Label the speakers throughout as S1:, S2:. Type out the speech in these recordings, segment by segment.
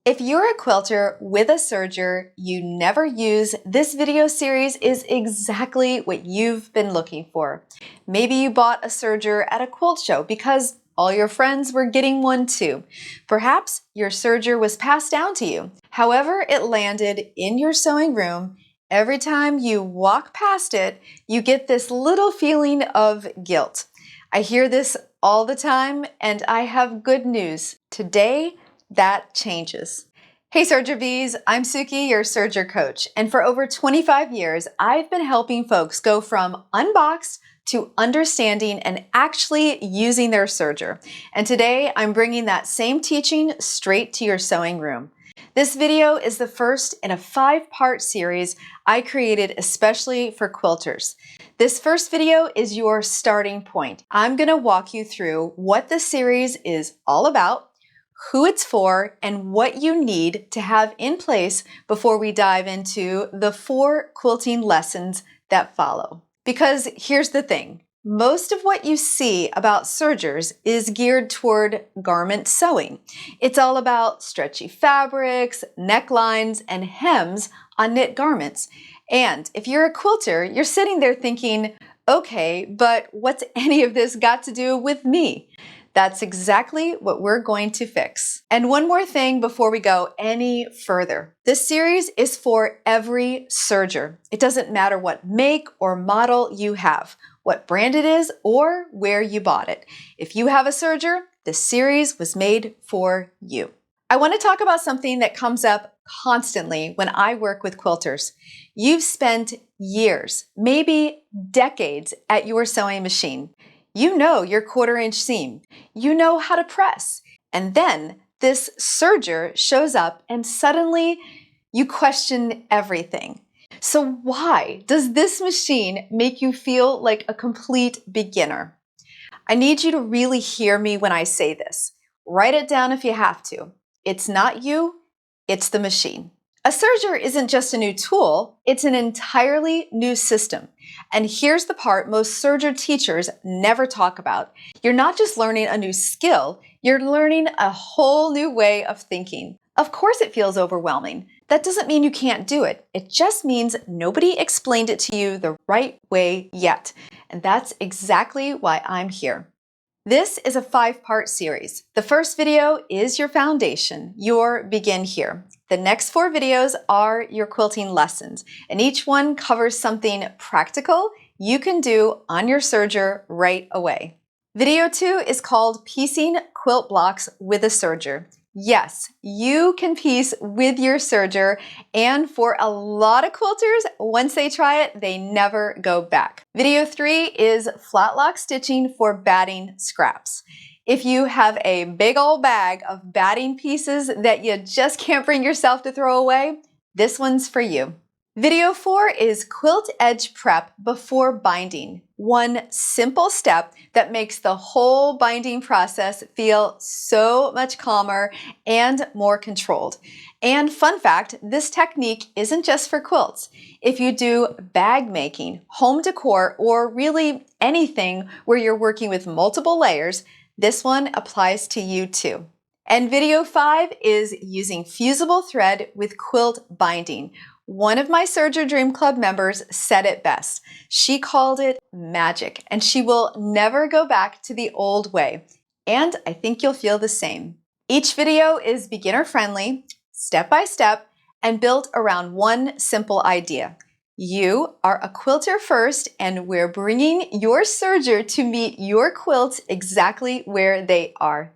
S1: If you're a quilter with a serger you never use, this video series is exactly what you've been looking for. Maybe you bought a serger at a quilt show because all your friends were getting one too. Perhaps your serger was passed down to you. However it landed in your sewing room, every time you walk past it, you get this little feeling of guilt. I hear this all the time, and I have good news. Today, that changes. Hey Serger Bees, I'm Sookie, your serger coach, and for over 25 years, I've been helping folks go from unboxed to understanding and actually using their serger. And today, I'm bringing that same teaching straight to your sewing room. This video is the first in a 5-part series I created especially for quilters. This first video is your starting point. I'm going to walk you through what the series is all about, who it's for, and what you need to have in place before we dive into the 4 quilting lessons that follow. Because here's the thing, most of what you see about sergers is geared toward garment sewing. It's all about stretchy fabrics, necklines, and hems on knit garments. And if you're a quilter, you're sitting there thinking, okay, but what's any of this got to do with me? That's exactly what we're going to fix. And one more thing before we go any further. This series is for every serger. It doesn't matter what make or model you have, what brand it is, or where you bought it. If you have a serger, this series was made for you. I want to talk about something that comes up constantly when I work with quilters. You've spent years, maybe decades at your sewing machine. You know your 1/4 inch seam. You know how to press. And then this serger shows up and suddenly you question everything. So why does this machine make you feel like a complete beginner? I need you to really hear me when I say this. Write it down if you have to. It's not you, it's the machine. A serger isn't just a new tool, it's an entirely new system. And here's the part most serger teachers never talk about. You're not just learning a new skill, you're learning a whole new way of thinking. Of course it feels overwhelming. That doesn't mean you can't do it. It just means nobody explained it to you the right way yet. And that's exactly why I'm here. This is a 5-part series. The first video is your foundation, your begin here. The next 4 videos are your quilting lessons, and each one covers something practical you can do on your serger right away. Video 2 is called Piecing Quilt Blocks with a Serger. Yes, you can piece with your serger, and for a lot of quilters, once they try it, they never go back. Video 3 is flat lock stitching for batting scraps. If you have a big old bag of batting pieces that you just can't bring yourself to throw away, this one's for you. Video 4 is quilt edge prep before binding. One simple step that makes the whole binding process feel so much calmer and more controlled. And fun fact, this technique isn't just for quilts. If you do bag making, home decor, or really anything where you're working with multiple layers, this one applies to you too. And video 5 is using fusible thread with quilt binding. One of my Serger Dream Club members said it best. She called it magic, and she will never go back to the old way. And I think you'll feel the same. Each video is beginner friendly, step by step, and built around one simple idea. You are a quilter first, and we're bringing your serger to meet your quilts exactly where they are.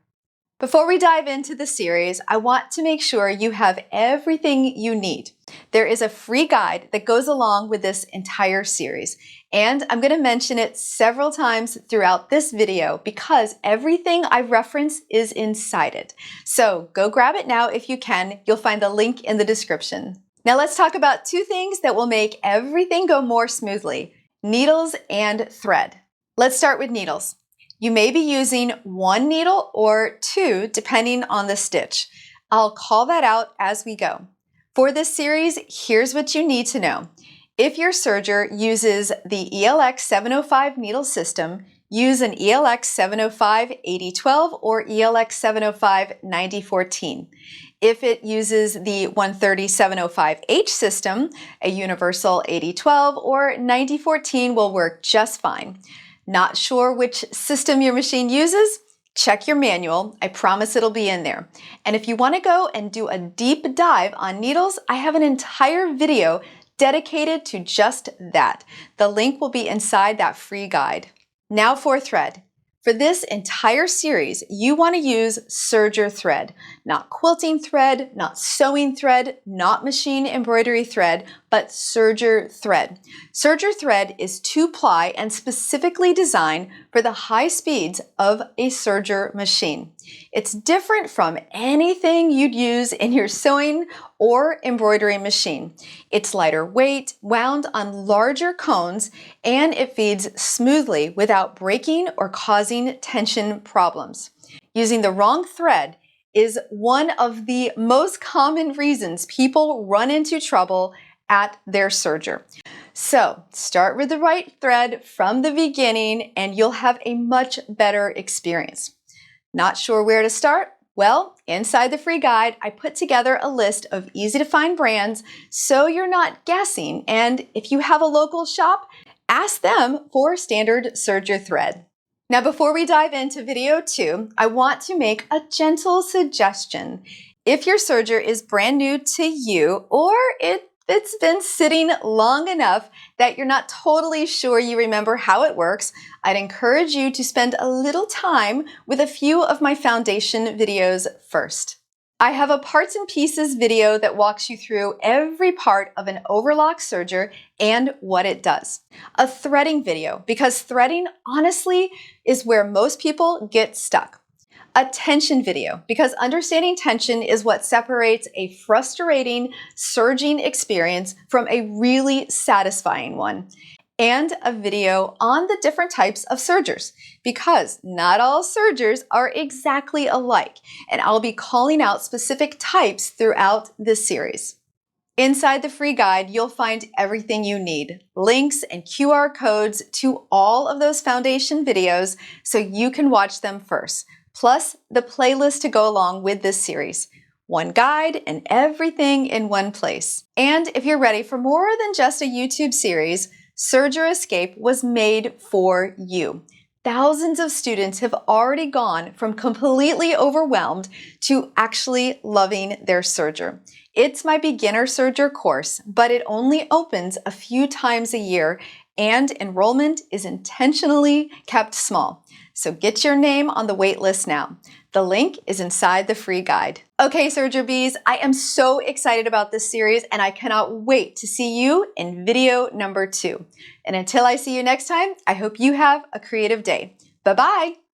S1: Before we dive into the series, I want to make sure you have everything you need. There is a free guide that goes along with this entire series, and I'm going to mention it several times throughout this video because everything I reference is inside it. So go grab it now if you can. You'll find the link in the description. Now let's talk about 2 things that will make everything go more smoothly: needles and thread. Let's start with needles. You may be using 1 needle or 2 depending on the stitch. I'll call that out as we go. For this series, here's what you need to know. If your serger uses the ELX 705 needle system, use an ELX 705 8012 or ELX 705 9014. If it uses the 130-705H system, a universal 8012 or 9014 will work just fine. Not sure which system your machine uses? Check your manual. I promise it'll be in there. And if you want to go and do a deep dive on needles, I have an entire video dedicated to just that. The link will be inside that free guide. Now for thread. For this entire series, you want to use serger thread, not quilting thread, not sewing thread, not machine embroidery thread, but serger thread. Serger thread is 2-ply and specifically designed for the high speeds of a serger machine. It's different from anything you'd use in your sewing or embroidery machine. It's lighter weight, wound on larger cones, and it feeds smoothly without breaking or causing tension problems. Using the wrong thread is one of the most common reasons people run into trouble at their serger. So start with the right thread from the beginning and you'll have a much better experience. Not sure where to start? Well, inside the free guide, I put together a list of easy to find brands so you're not guessing. And if you have a local shop, ask them for standard serger thread. Now, before we dive into video 2, I want to make a gentle suggestion. If your serger is brand new to you or it's been sitting long enough that you're not totally sure you remember how it works, I'd encourage you to spend a little time with a few of my foundation videos first. I have a parts and pieces video that walks you through every part of an overlock serger and what it does. A threading video, because threading honestly is where most people get stuck. A tension video, because understanding tension is what separates a frustrating, surging experience from a really satisfying one. And a video on the different types of sergers, because not all sergers are exactly alike, and I'll be calling out specific types throughout this series. Inside the free guide, you'll find everything you need, links and QR codes to all of those foundation videos so you can watch them first, plus the playlist to go along with this series. One guide and everything in one place. And if you're ready for more than just a YouTube series, Serger Escape was made for you. Thousands of students have already gone from completely overwhelmed to actually loving their serger. It's my beginner serger course, but it only opens a few times a year and enrollment is intentionally kept small. So get your name on the wait list now. The link is inside the free guide. Okay, Serger Bees, I am so excited about this series and I cannot wait to see you in video number 2. And until I see you next time, I hope you have a creative day. Bye-bye.